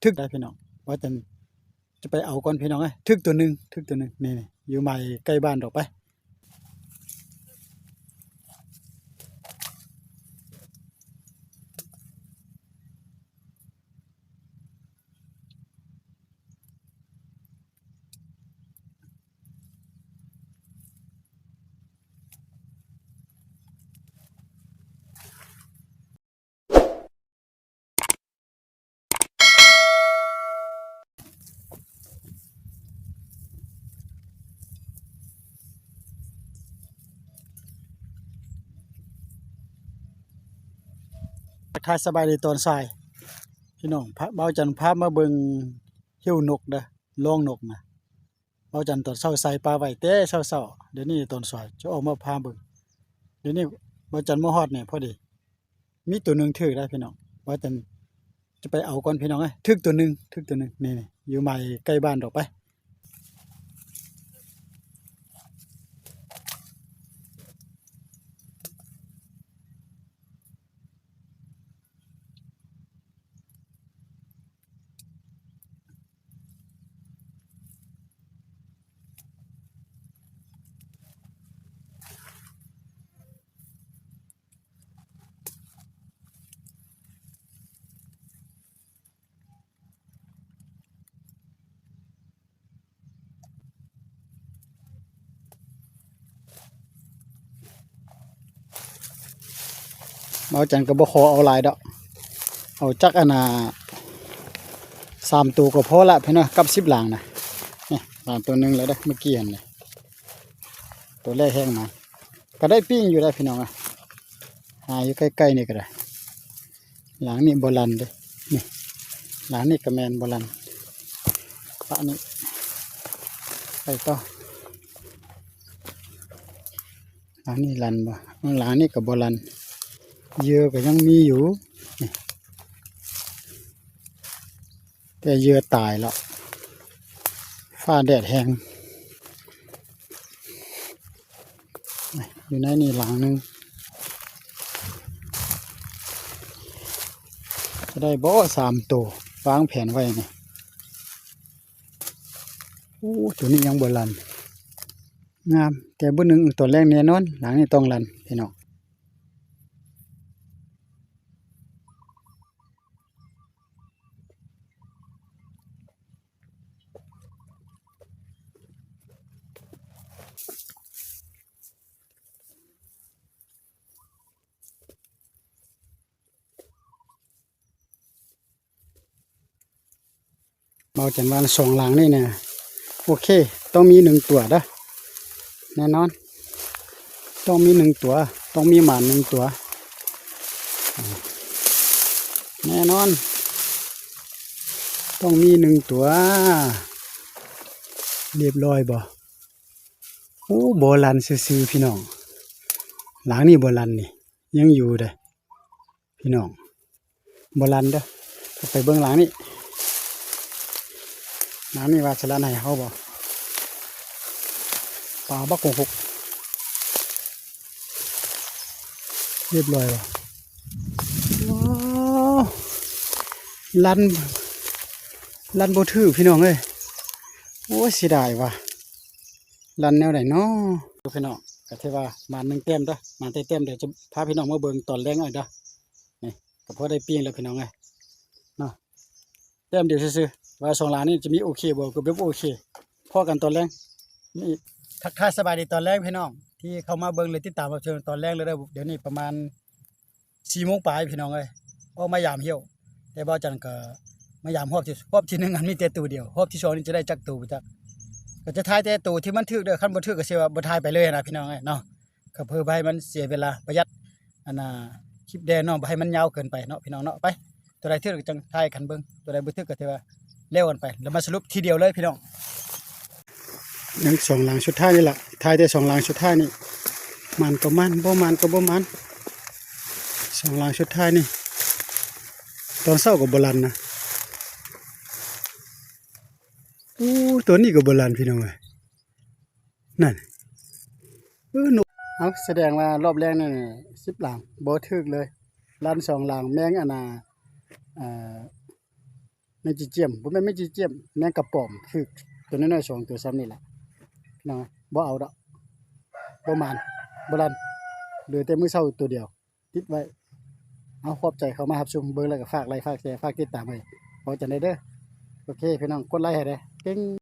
ทึกได้พี่น้องว่าจะไปเอาก่อนพี่น้องทึกตัวหนึ่งนี่อยู่ใหม่ใกล้บ้านดอกไปทักทายสบายดีตอนสายพี่น้องพระเบาจันพามาเบิ่งหิ้วนกเด้อลองนกนะเบาจันตอนเช้าใส่ปลาไว้แต่เช้าๆเดี๋ยวนี้ตอนสายจะออกมาพาเบิ่งเดี๋ยวนี้เบาจันมาฮอดเนี่ยพอดีมีตัวหนึ่งถึกได้พี่น้องเบาจันจะไปเอาก่อนพี่น้องทึกตัวหนึ่งนี่อยู่ใหม่ใกล้บ้านดอกไปเบาจันก็บ่ขอเอาหลายดอกเอาจักอันน่ะ3 ตัวก็พอละพี่น้องกับ10หลังนะนี่หลังตัวหนึงแล้วเด้อเมื่อกี้เห็นเลยตัวแรกแห้งมาก็ได้ปิ้งอยู่ได้พี่น้องหาอยู่ใกล้ๆนี่ก็ได้หลังนี่โบราณเด้นี่หลังนี่ก็แมนโบราณปะนี่ไปต่อหลังนี่ลันบ่หลังนี่ก็โบราณเหยื่อก็ยังมีอยู่นี่แต่เหยื่อตายแล้วฟ้าแดดแห้งอยู่ในนี่หลังนึงจะได้บ่3 ตัววางแผนไว้นี่โอ้ตัวนี้ยังโบราณงามแต่บุญหนึ่งตัวแรกแน่นอนหลังนี้ต้องรันพี่น้องเบาจันวัน2 หลังนี่นะโอเคต้องมี1 ตัวเด้อแน่นอนต้องมี1 ตัวต้องมีหมา1 ตัวแน่นอนต้องมี1 ตัวเรียบร้อยบ่โอ้โบราณซื่อๆพี่น้องหลังนี้โบราณนี่ยังอยู่เด้อพี่น้องโบราณเด้อไปเบื้องหลังนี่หลังนี่ว่าสลันให้เขาบ่ปลาบักหกเรียบร้อยบ่ว้าวลันบ่ถือพี่น้องเอ้ยโอ้ยเสียดายว่ะลันแนวไหนเนาะพี่น้องก็ถือว่ามา1 เต็มเด้อมาเต็มเดี๋ยวจะพาพี่น้องมาเบิ่งตอนแรงหน่อยเด้อนี่ก็พอได้ปิ้งแล้วพี่น้องเอ้ยเนาะเต็มเดี๋ยวซื่อๆว่า2 หลังนี่จะมีโอเคบ่ก็แบบโอเคพอกันตอนแรงนี่ทักทายสบายดีตอนแรกพี่น้องที่เข้ามาเบิ่งเลยติดตามรับชมตอนแรกเลยเดี๋ยวนี้ประมาณ4 โมงปลายพี่น้องเอ้ยออกมายามเหี่ยวแต่บ่จันก็มายามรอบที่1อันมีแต่ตัวเดียวรอบที่2นี่จะได้จักตัวจักก็จะทายแต่ตัวที่มันถึกเด้อคันบ่ถึกก็สิว่าบ่ทายไปเลยนะพี่น้องเอ้ยเนาะก็เพื่อบ่ให้มันเสียเวลาประหยัดอันน่ะคลิปแดงเนาะบ่ให้มันยาวเกินไปเนาะพี่น้องเนาะไปตัวใดถึกก็จังทายกันเบิ่งตัวใดบ่ถึกก็ถือว่าเร็วกันไปแล้วมาสรุปทีเดียวเลยพี่น้อง2 หลังสุดท้ายนี่แหละทายแต่2 หลังสุดท้ายนี่มันก็มันบ่มันก็บ่มัน2 หลังสุดท้ายนี่ตอนเช้าก็บ่ลันนะอู้ตัวนี้ก็บ่ลันพี่น้องเอ้ยนั่นนกเอาแสดงว่ารอบแรกนี่10 หลังบ่ถึกเลยลัน2 หลังแมงอันน่ะ แมงจีเจียมบ่แม่นแมงจีเจียมแมงกระป๋อมคือตัวน้อยๆ2ตัวซ้ำนี่แหละพี่น้องบ่เอาดอกบ่มานบ่ลันเหลือแต่มื้อเช้าตัวเดียวติดไว้เอาขอบใจเข้ามารับชมเบิ่งแล้วก็ฝากไลค์ฝากแชร์ฝากติดตามไว้พอจังได๋เด้อโอเคพี่น้องกดไลค์ให้เด้อเก่ง